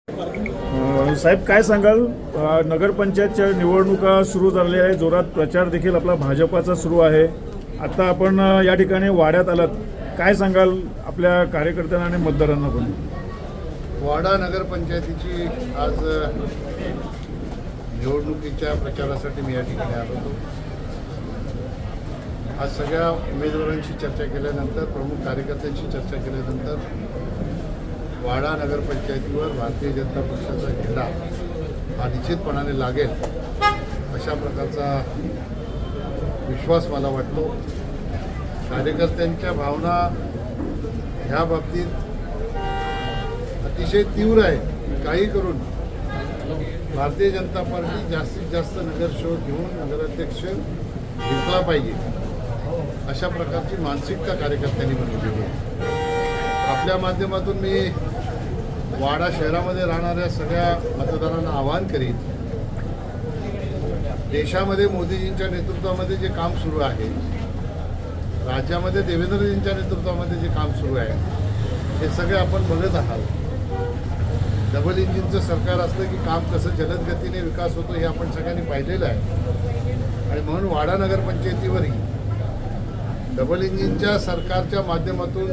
साहेब काय सांगाल, नगरपंचायतच्या निवडणुका सुरू झालेल्या आहे, जोरात प्रचार देखील आपला भाजपाचा सुरू आहे. आता आपण या ठिकाणी वाड्यात आलात, काय सांगाल आपल्या कार्यकर्त्यांना आणि मतदारांना पण? वाडा नगरपंचायतीची आज निवडणुकीच्या प्रचारासाठी मी या ठिकाणी आलो होतो. आज सगळ्या उमेदवारांशी चर्चा केल्यानंतर, प्रमुख कार्यकर्त्यांशी चर्चा केल्यानंतर वाडा नगरपंचायतीवर भारतीय जनता पक्षाचा झेंडा हा निश्चितपणाने लागेल अशा प्रकारचा विश्वास मला वाटतो. कार्यकर्त्यांच्या भावना ह्या बाबतीत अतिशय तीव्र आहे. काही करून भारतीय जनता पार्टी जास्तीत जास्त नगरसेवक घेऊन नगराध्यक्ष जिंकला पाहिजे अशा प्रकारची मानसिकता कार्यकर्त्यांनी बनवलेली आहे. आपल्या माध्यमातून मी वाडा शहरामध्ये राहणाऱ्या सगळ्या मतदारांना आवाहन करीन, देशामध्ये मोदीजींच्या नेतृत्वामध्ये जे काम सुरू आहे, राज्यामध्ये देवेंद्रजींच्या नेतृत्वामध्ये जे काम सुरू आहे, हे सगळे आपण बघत आहात. डबल इंजिनचं सरकार असलं की काम कसं जलद गतीने विकास होतो हे आपण सगळ्यांनी पाहिलेलं आहे. आणि म्हणून वाडा नगरपंचायतीवरही डबल इंजिनच्या सरकारच्या माध्यमातून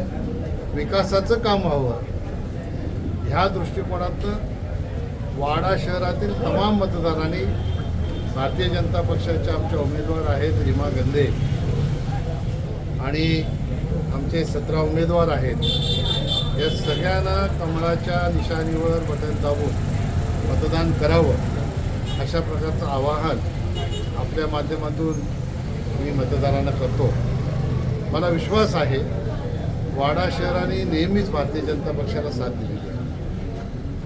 विकासाचं काम व्हावं ह्या दृष्टिकोनातून वाडा शहरातील तमाम मतदारांनी भारतीय जनता पक्षाच्या आमच्या उमेदवार आहेत रीमा गंधे आणि आमचे 17 उमेदवार आहेत, या सगळ्यांना कमळाच्या निशाणीवर बटन दाबून मतदान करावं अशा प्रकारचं आवाहन आपल्या माध्यमातून मी मतदारांना करतो. मला विश्वास आहे वाडा शहराने नेहमीच भारतीय जनता पक्षाला साथ दिलेली आहे.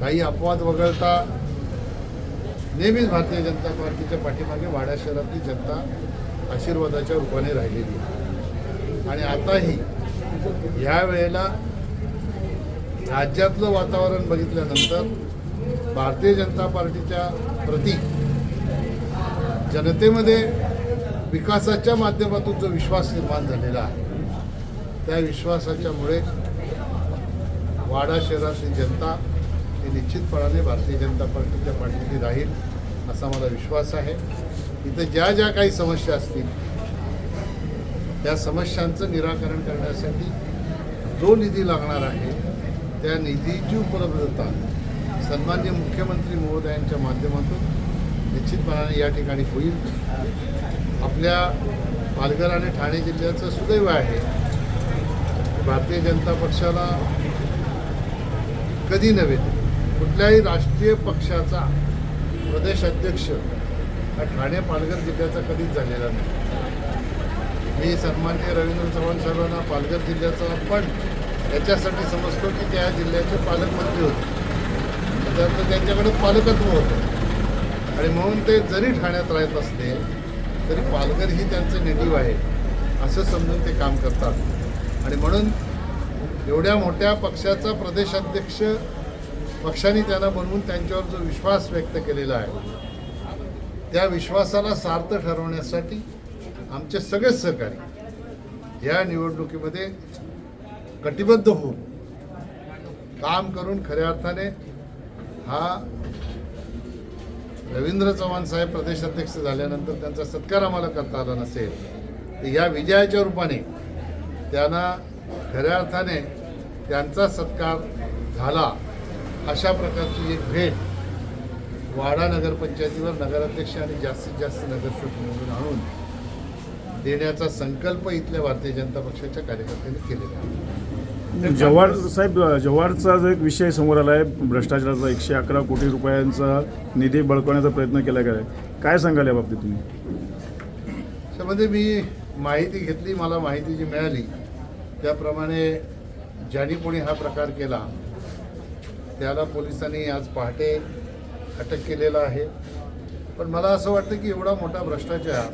काही अपवाद वगळता नेहमीच भारतीय जनता पार्टीच्या पाठीमागे वाडा शहरातली जनता आशीर्वादाच्या रूपाने राहिलेली आहे. आणि आताही या वेळेला राज्यातलं वातावरण बघितल्यानंतर भारतीय जनता पार्टीच्या प्रती जनतेमध्ये विकासाच्या माध्यमातून जो विश्वास निर्माण झालेला आहे, त्या विश्वासाच्यामुळे वाडा शहरातील जनता ही निश्चितपणाने भारतीय जनता पार्टीच्या पाठीशी राहील असा मला विश्वास आहे. इथं ज्या ज्या काही समस्या असतील त्या समस्यांचं निराकरण करण्यासाठी जो निधी लागणार आहे त्या निधीची उपलब्धता सन्माननीय मुख्यमंत्री महोदयांच्या माध्यमातून निश्चितपणाने या ठिकाणी होईल. आपल्या पालघर आणि ठाणे जिल्ह्याचं सुदैव आहे, भारतीय जनता पक्षाला कधी नव्हे कुठल्याही राष्ट्रीय पक्षाचा प्रदेश अध्यक्ष हा ठाणे पालघर जिल्ह्याचा कधीच झालेला नाही. मी सन्माननीय रवींद्र चव्हाण साहेबांना पालघर जिल्ह्याचा पण याच्यासाठी समजतो की त्या जिल्ह्याचे पालकमंत्री होते, त्यानंतर त्यांच्याकडे पालकत्व होतं आणि म्हणून ते जरी ठाण्यात राहत असले तरी पालघर ही त्यांचं नेटिव्ह आहे असं समजून ते काम करतात. आणि म्हणून एवढ्या मोठ्या पक्षाचा प्रदेशाध्यक्ष पक्षाने त्यांना बनवून त्यांच्यावर जो विश्वास व्यक्त केलेला आहे त्या विश्वासाला सार्थ ठरवण्यासाठी आमचे सगळेच सहकारी या निवडणुकीमध्ये कटिबद्ध होऊन काम करून खऱ्या अर्थाने हा रवींद्र चव्हाण साहेब प्रदेशाध्यक्ष झाल्यानंतर त्यांचा सत्कार आम्हाला करता आला नसेल तर या विजयाच्या रूपाने त्यांना खऱ्या अर्थाने त्यांचा सत्कार झाला अशा प्रकारची एक भेट वाडा नगरपंचायतीवर नगराध्यक्ष आणि जास्तीत जास्त नगरसेवक निवडून आणून देण्याचा संकल्प इथल्या भारतीय जनता पक्षाच्या कार्यकर्त्यांनी केलेला आहे. जव्हार साहेब, जव्हारचा जो एक विषय समोर आला आहे, भ्रष्टाचाराचा 111 कोटी रुपयांचा निधी बळकवण्याचा प्रयत्न केला गेला आहे, काय सांगाल या बाबतीत तुम्ही? त्यामध्ये मी माहिती घेतली, मला माहिती जी मिळाली त्याप्रमाणे ज्यांनी कोणी हा प्रकार केला त्याला पोलिसांनी आज पहाटे अटक केलेला आहे. पण मला असं वाटतं की एवढा मोठा भ्रष्टाचार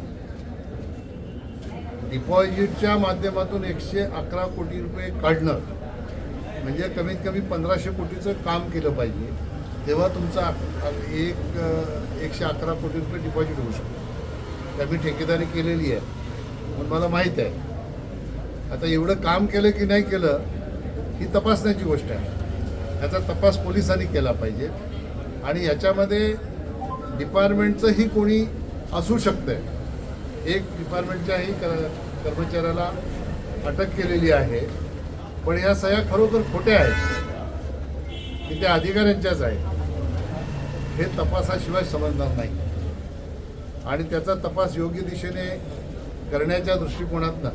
डिपॉझिटच्या माध्यमातून 111 कोटी रुपये काढणं म्हणजे कमीत कमी 1500 कोटीचं काम केलं पाहिजे, तेव्हा तुमचा 111 कोटी रुपये डिपॉझिट होऊ शकतो. त्या मी ठेकेदारी केलेली आहे पण मला माहीत आहे. आता एवढं काम केलं की नाही केलं ही तपासण्याची गोष्ट आहे. याचा तपास पोलिसांनी केला पाहिजे आणि याच्यामध्ये डिपार्टमेंटचंही कोणी असू शकतं. एक डिपार्टमेंटच्याही कर्मचाऱ्याला अटक केलेली आहे, पण या सह्या खरोखर खोट्या आहेत की त्या अधिकाऱ्यांच्याच आहेत हे तपासाशिवाय समजणार नाही. आणि त्याचा तपास योग्य दिशेने करण्याच्या दृष्टिकोनातनं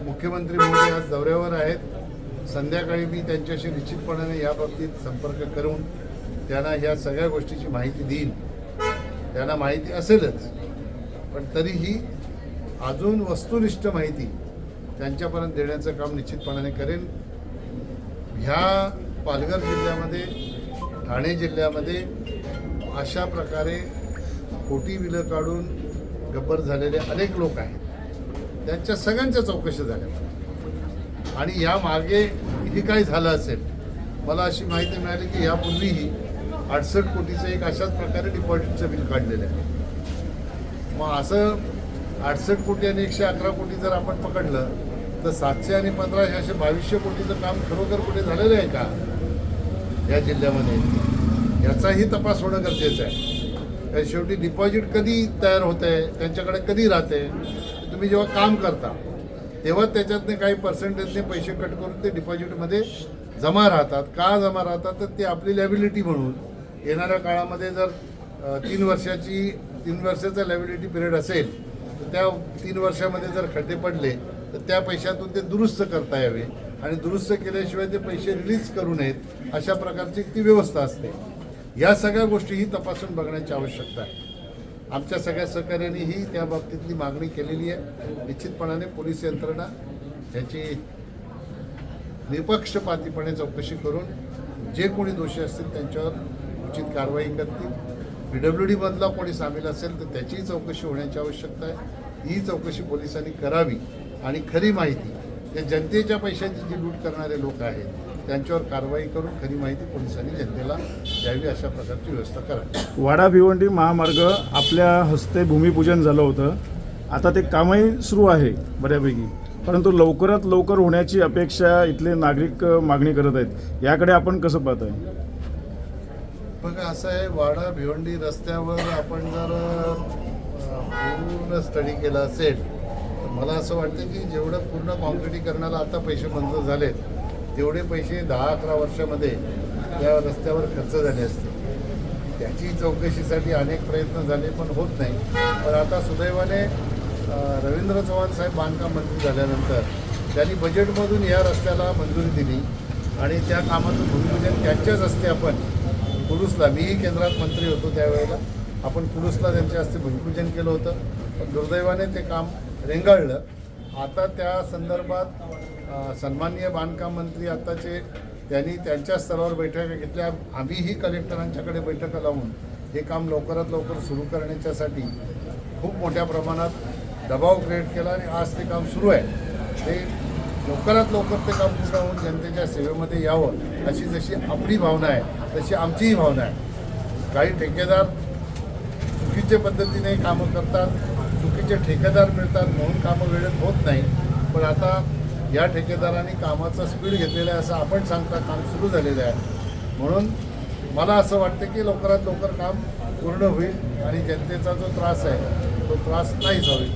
मुख्यमंत्री महोदय आज दौऱ्यावर आहेत. संध्याकाळी मी त्यांच्याशी निश्चितपणाने याबाबतीत संपर्क करून त्यांना ह्या सगळ्या गोष्टीची माहिती देईन. त्यांना माहिती असेलच, पण तरीही अजून वस्तुनिष्ठ माहिती त्यांच्यापर्यंत देण्याचं काम निश्चितपणाने करेन. ह्या पालघर जिल्ह्यामध्ये, ठाणे जिल्ह्यामध्ये अशा प्रकारे खोटी बिलं काढून गब्बर झालेले अनेक लोक आहेत. त्यांच्या सगळ्यांच्या चौकशी झाल्या पाहिजे. आणि या मागे हे काय झालं असेल, मला अशी माहिती मिळाली की यापूर्वीही 68 कोटीचं एक अशाच प्रकारे डिपॉझिटचं बिल काढलेलं आहे. मग असं 68 कोटी आणि 111 कोटी जर आपण पकडलं तर 700 आणि 1500 असे 2200 कोटीचं काम खरोखर कुठे झालेलं आहे का या जिल्ह्यामध्ये? याचाही तपास होणं गरजेचं आहे. कारण शेवटी डिपॉझिट कधी तयार होत आहे, त्यांच्याकडे कधी राहते? तुम्ही जेव्हा काम करता तेव्हा त्याच्यातने काही पर्सेंटेजने पैसे कट करून ते डिपॉझिटमध्ये जमा राहतात. का जमा राहतात? तर ते आपली लॅबिलिटी म्हणून येणाऱ्या काळामध्ये जर 3 वर्षाचा लॅबिलिटी पिरियड असेल तर त्या 3 वर्षामध्ये जर खड्डे पडले तर त्या पैशातून ते दुरुस्त करता यावे आणि दुरुस्त केल्याशिवाय ते पैसे रिलीज करू नयेत अशा प्रकारची ती व्यवस्था असते. या सगळ्या गोष्टीही तपासून बघण्याची आवश्यकता आहे. आमच्या सगळ्या सहकार्यांनीही त्या बाबतीतली मागणी केलेली आहे. निश्चितपणाने पोलीस यंत्रणा याची निपक्षपातीपणे चौकशी करून जे कोणी दोषी असतील त्यांच्यावर उचित कारवाई करतील. PWDमधला कोणी सामील असेल तर त्याचीही चौकशी होण्याची आवश्यकता आहे. ही चौकशी पोलिसांनी करावी आणि खरी माहिती, जे जनतेच्या पैशांची जी लूट करणारे लोक आहेत त्यांच्यावर कारवाई करून खरी माहिती पोलिसांनी जनतेला द्यावी अशा प्रकारची व्यवस्था करावी. वाडा भिवंडी महामार्ग आपल्या हस्ते भूमिपूजन झालं होतं. आता ते कामही सुरू आहे बऱ्यापैकी, परंतु लवकरात लवकर होण्याची अपेक्षा इथले नागरिक मागणी करत आहेत. याकडे आपण कसं पाहताय? बघा, असं आहे, वाडा भिवंडी रस्त्यावर आपण जर पूर्ण स्टडी केला असेल तर मला असं वाटतं की जेवढं पूर्ण कॉन्क्रिटीकरणाला आता पैसे मंजूर झालेत तेवढे पैसे 10-11 वर्षामध्ये त्या रस्त्यावर खर्च झाले असते. त्याची चौकशीसाठी अनेक प्रयत्न झाले पण होत नाही. पण आता सुदैवाने रवींद्र चव्हाण साहेब बांधकाम मंत्री झाल्यानंतर त्यांनी बजेटमधून या रस्त्याला मंजुरी दिली आणि त्या कामाचं भूमिपूजन त्यांच्याच हस्ते आपण कुडूसला, मीही केंद्रात मंत्री होतो त्यावेळेला, आपण कुडूसला त्यांच्या हस्ते भूमिपूजन केलं होतं. पण दुर्दैवाने ते काम रेंगाळलं. आता त्या संदर्भात सन्माननीय बांधकाम मंत्री आताचे त्यांनी त्यांच्या स्तरावर बैठका घेतल्या. आम्हीही कलेक्टरांच्याकडे बैठका लावून हे काम लवकरात लवकर सुरू करण्याच्यासाठी खूप मोठ्या प्रमाणात दबाव क्रिएट केला आणि आज ते काम सुरू आहे. ते लवकरात लवकर ते काम पूर्ण होऊन जनतेच्या सेवेमध्ये यावं अशी जशी आपली भावना आहे तशी आमचीही भावना आहे. काही ठेकेदार चुकीच्या पद्धतीने कामं करतात, चुकीचे ठेकेदार मिळतात म्हणून कामं वेळेत होत नाही. पण आता या ठेकेदारांनी कामाचा स्पीड घेतलेला आहे असं आपण सांगता काम सुरू झालेलं आहे. म्हणून मला असं वाटतं की लवकरात लवकर काम पूर्ण होईल आणि जनतेचा जो त्रास आहे तो त्रास नाहीच होईल.